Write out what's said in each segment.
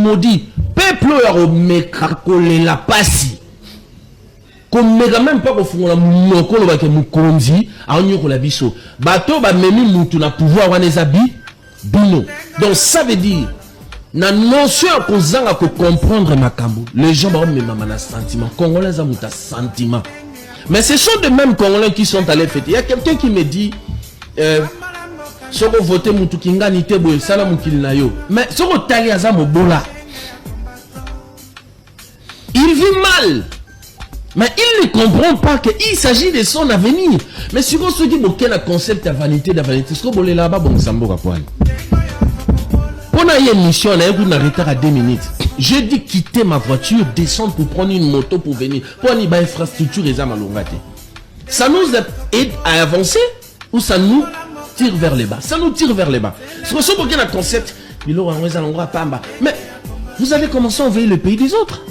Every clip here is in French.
maudit peuple oyo mekakolela pasi komeka même pas kofungola mokolo bake mukonzi aonyokola biso bato ba memi mutu na pouvoir wana ezabi bino. Donc ça veut dire na notion kozanga ko comprendre makambo les gens ba mema na sentiment congolais a muta sentiment. Mais ce sont de mêmes Congolais qui sont allés fêter. Il y a quelqu'un qui me dit si vous votez mutu kingani te boye sala mukili na yo. Mais si vous tali aza mobola il vit mal. Mais il ne comprend pas qu'il s'agit de son avenir. Mais si vous se dites que le concept de vanité, ce que vous voulez là-bas, bon, ça me va pas. Pour une mission, on a un retard à 2 minutes. Je dis quitter ma voiture, descendre pour prendre une moto pour venir. Pour une infrastructure, ça nous aide à avancer ou ça nous tire vers les bas? Ça nous tire vers les bas. C'est pour ça qu'il y a un concept. Mais vous allez commencer à envahir le pays des autres.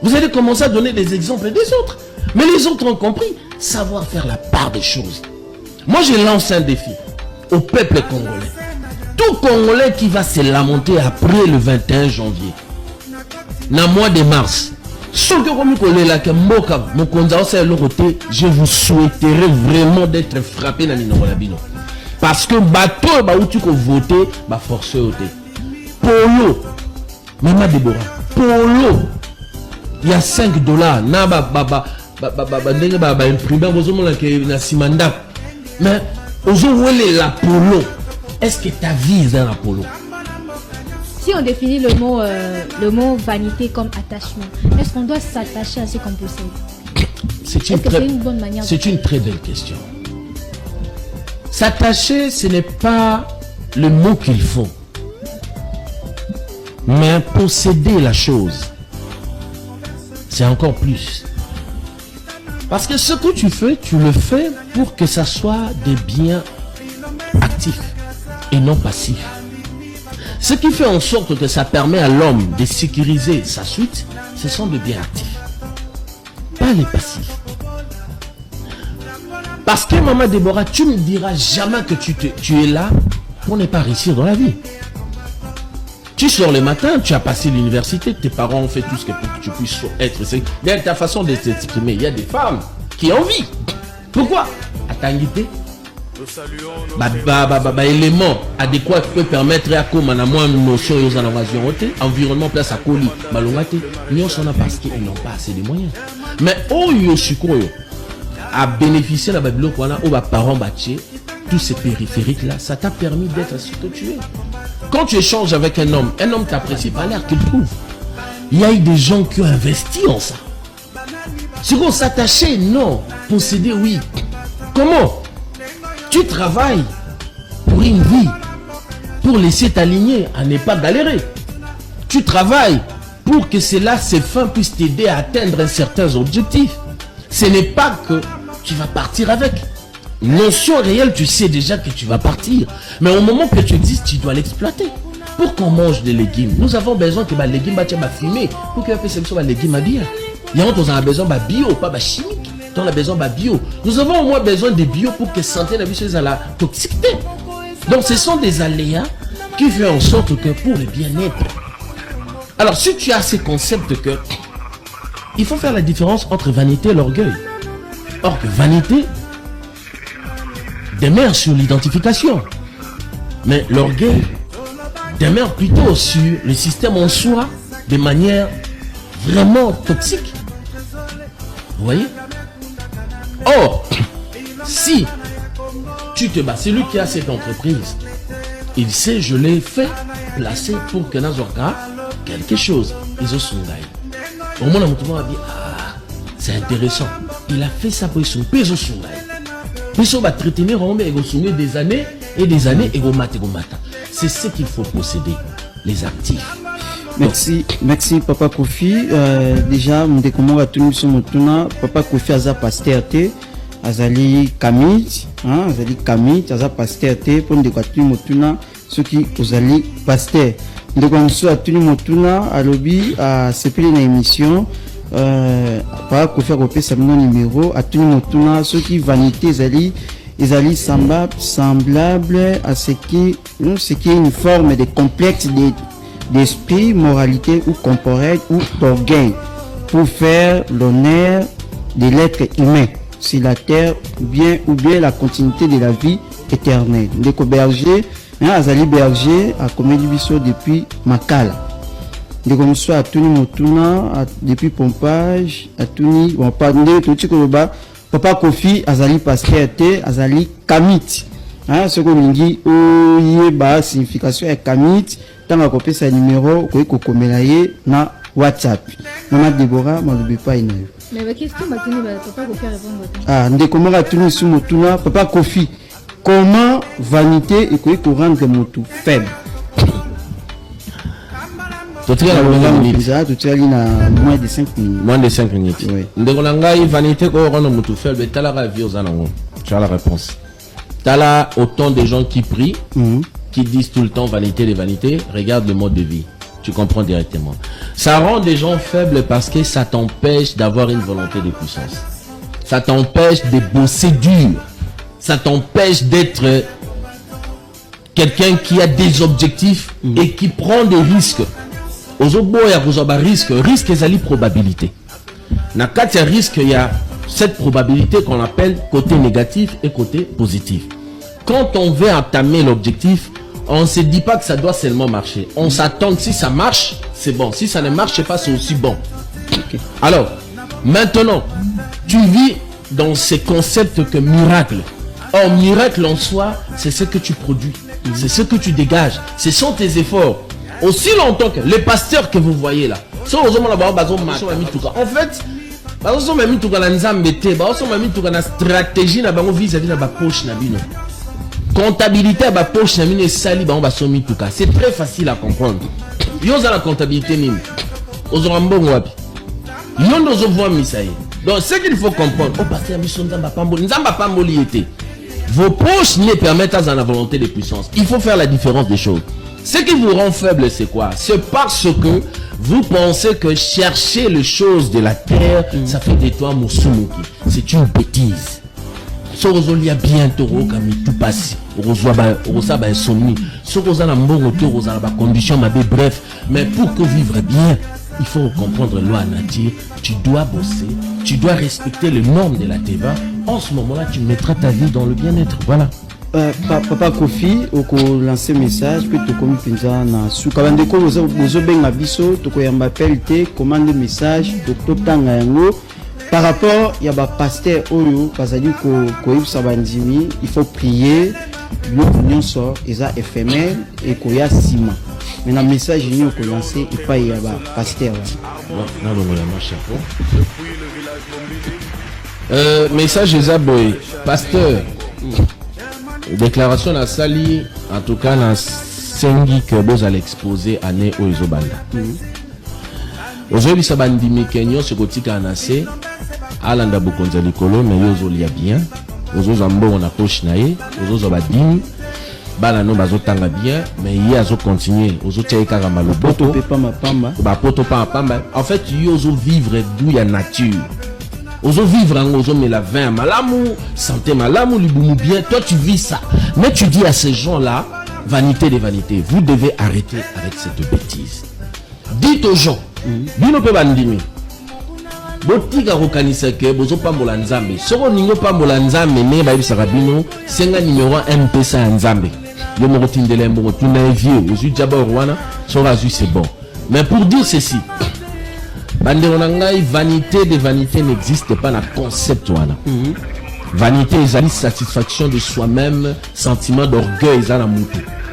Vous allez commencer à donner des exemples des autres. Mais les autres ont compris. Savoir faire la part des choses. Moi, je lance un défi au peuple congolais. Tout Congolais qui va se lamenter après le 21 janvier. Dans le mois de mars. Je vous souhaiterais vraiment d'être frappé dans l'Innovolabino. Parce que bateau, bah, où tu peux voter, bah, forcer au thé. Polo. Maman Déborah. Polo. Il y a $5. Mais aujourd'hui, la polo. Est-ce que ta vie est dans la polo? Si on définit le mot vanité comme attachement, est-ce qu'on doit s'attacher à ce qu'on possède? C'est une très belle question. S'attacher, ce n'est pas le mot qu'il faut. Mais posséder la chose, c'est encore plus. Parce que ce que tu fais, tu le fais pour que ça soit des biens actifs et non passifs. Ce qui fait en sorte que ça permet à l'homme de sécuriser sa suite, ce sont des biens actifs, pas les passifs. Parce que maman Déborah, tu ne diras jamais que tu es là pour ne pas réussir dans la vie. Tu sors le matin, tu as passé l'université, tes parents ont fait tout ce que pour que tu puisses être. C'est ta façon de t'exprimer. Il y a des femmes qui ont envie. Pourquoi? Attendez. Élément adéquat qui peut permettre à comme on a moins de notions aux innovations, environnement place à colis, malongate, mais on s'en a parce qu'ils n'ont pas assez de moyens. Mais au yoshikoyo à bénéficier de la bibliothèque, on a parents bâtis, tous ces périphériques là, ça t'a permis d'être ce que tu es. Quand tu échanges avec un homme t'apprécie pas l'air qu'il trouve. Il y a eu des gens qui ont investi en ça. Si on s'attacher, non. Posséder, oui. Comment? Tu travailles pour une vie, pour laisser t'aligner, à ne pas galérer. Tu travailles pour que cela, ces fins puissent t'aider à atteindre certains objectifs. Ce n'est pas que tu vas partir avec. Notion réelle, tu sais déjà que tu vas partir. Mais au moment que tu existes, tu dois l'exploiter. Pour qu'on mange des légumes, nous avons besoin que les légumes soient fumés. Pour que les légumes soient bien. Il y a besoin de bio, pas de chimique. On a besoin de bio. Nous avons au moins besoin de bio pour que santé la vie soit à la toxicité. Donc ce sont des aléas qui font en sorte que pour le bien-être. Alors si tu as ce concept que il faut faire la différence entre vanité et l'orgueil. Or que vanité demeure sur l'identification. Mais l'orgueil demeure plutôt sur le système en soi de manière vraiment toxique. Vous voyez? Or, si tu te bats, c'est lui qui a cette entreprise, il sait, je l'ai fait placer pour que Nazorka quelque chose. Ils ont son gaï. Au moins, on a dit, ah, c'est intéressant. Il a fait ça pour son peso son gaï. Peso va traiter des années et des années et c'est ce qu'il faut posséder, les actifs. Merci Papa Kofi. Déjà, nous découvrons à tout le monde, Papa Kofi a pasteur Azali Kamit, Azali Kamit, Azali pasteur pour nous découvrir ceux qui Azali pasteur. Nous découvrons à tout le monde à lobby à ce une émission. Papa Kofi a repéré son numéro à tout le monde ceux qui vanité Azali semblable à ce qui est une forme de complexe de d'esprit, moralité ou corporelle ou d'orgueil pour faire l'honneur de l'être humain sur la terre ou bien la continuité de la vie éternelle. Ndeko Berger, Azali Berger a commis biso depuis Makala. Ndeko Muso a tuni motuna depuis Pompage, a tuni bon pas ndeko tshikoloba Papa Kofi Azali pasteur te Azali Kamit. Ce qu'on dit yeba signification est Kamit tant à copier sa numéro ko komelaye na WhatsApp. Maman Deborah malobi pa inayo. Mais la question Papa Kofi répondre. Ah, ndeko a tuni sumotuna Papa Kofi. Comment vanité et quoi rendre motu faible? Tout à moins de 5 minutes. Moins de 5 minutes. Oui. Ndekolanga vanité ko rendre motu faible, tala vie aux anango. Tu as la réponse. Tala autant de gens qui prient, qui disent tout le temps vanité de vanité, regarde le mode de vie. Tu comprends directement. Ça rend des gens faibles parce que ça t'empêche d'avoir une volonté de puissance. Ça t'empêche de bosser dur. Ça t'empêche d'être quelqu'un qui a des objectifs et qui prend des risques. Risque est la probabilité. Dans le risque, il y a cette probabilité qu'on appelle côté négatif et côté positif. Quand on veut entamer l'objectif, on ne se dit pas que ça doit seulement marcher. On s'attend que si ça marche, c'est bon. Si ça ne marche pas, c'est aussi bon. Okay. Alors, maintenant, tu vis dans ces concepts que miracle. Or, miracle en soi, c'est ce que tu produis. C'est ce que tu dégages. Ce sont tes efforts. Aussi longtemps que les pasteurs que vous voyez là, en fait, stratégie comptabilité c'est très facile à comprendre. La comptabilité donc ce qu'il faut comprendre, vos poches ne permettent pas la volonté de puissance. Il faut faire la différence des choses. Ce qui vous rend faible, c'est quoi? C'est parce que vous pensez que chercher les choses de la terre, ça fait de toi Musumuki. C'est une bêtise. Sorozolia bientôt comme tout passe. Rosaba insomnie. Sorozana mbongo to rozana condition ma bref, mais pour que vivre bien, il faut comprendre la loi nature. Tu dois bosser, tu dois respecter les normes de la Teva. En ce moment-là, tu mettras ta vie dans le bien-être. Voilà. Papa Kofi, au lancer message, puis tu commis pinza na sou. Quand on découvre aux benga biso, tu koyamba appel te commande message, docteur tanga yango. Par rapport, il y a ba pasteur oyo, pasadi ko sabandimi, il faut prier. L'union sort, ils a éphémère et koya sima. Mais le message nous ko lancer, il pas y a ba pasteur. Non, message Ezaboy, pasteur. Déclaration à Sali, en tout cas, dans Sengi que vous allez exposer à Né Oizobanda. Aujourd'hui, ça va dire que ce côté canacé, Alanda Bukonza Likolo, mais yozo lia bien. Ozo zambo on a poche nae, ozo zabadim, balano bazotanga bien, mais il y a zo continuer, ozo tchaika ramalo poto, ba poto pa pamba. En fait, yozo vivre d'où y a nature. Ozo vivre en ozo mais la vin malamu, santé malamu, libumu bien, toi tu vis ça. Mais tu dis à ces gens-là, vanité des vanités, vous devez arrêter avec cette bêtise. Dites aux gens, bino pe bandimi. Botika rokanisa ke bozo pambola nzambe. Soko ningo pambola nzambe ne ba bisaka bino, senga numéro 1 mpesa nzambe. Yo mo rotindele mo tuna vieux, ozu jaba rwana, sora zu c'est bon. Mais pour dire ceci, Banderonangai, vanité des vanités n'existe pas dans le concept. Vanité, c'est la satisfaction de soi-même, sentiment d'orgueil,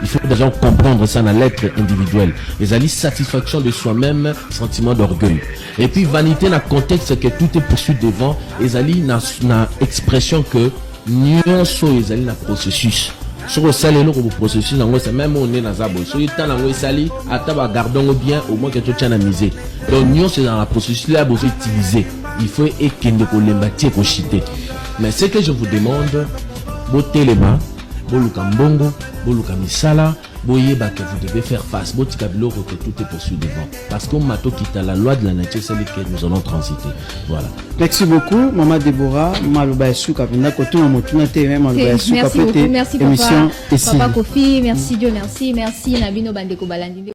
il faut déjà comprendre ça dans l'être individuel. Les la satisfaction de soi-même, sentiment d'orgueil. Et puis vanité dans le contexte que tout est poursuivi devant, et dans l'expression que nous sommes dans le processus. Sur le salaire, le processus, c'est même on est dans la boîte. Sur le temps, on est sali, attends, gardons bien, au moins que tu tiens à miser. Donc, nous, c'est dans la processus là, vous utilisez. Il faut éteindre le mbati et chiter. Mais ce que je vous demande, bottez les mains, boluka mbongo, boluka misala, boyeba que vous devez faire face, botika biloko que tout est poursuivi devant. Parce qu'on m'a quitte la loi de la nature, c'est laquelle nous allons transiter. Voilà. Merci beaucoup, Maman Déborah, Maloba Souka, merci beaucoup, merci Papa Kofi, merci Dieu, merci Nabino Bandeko Balandi.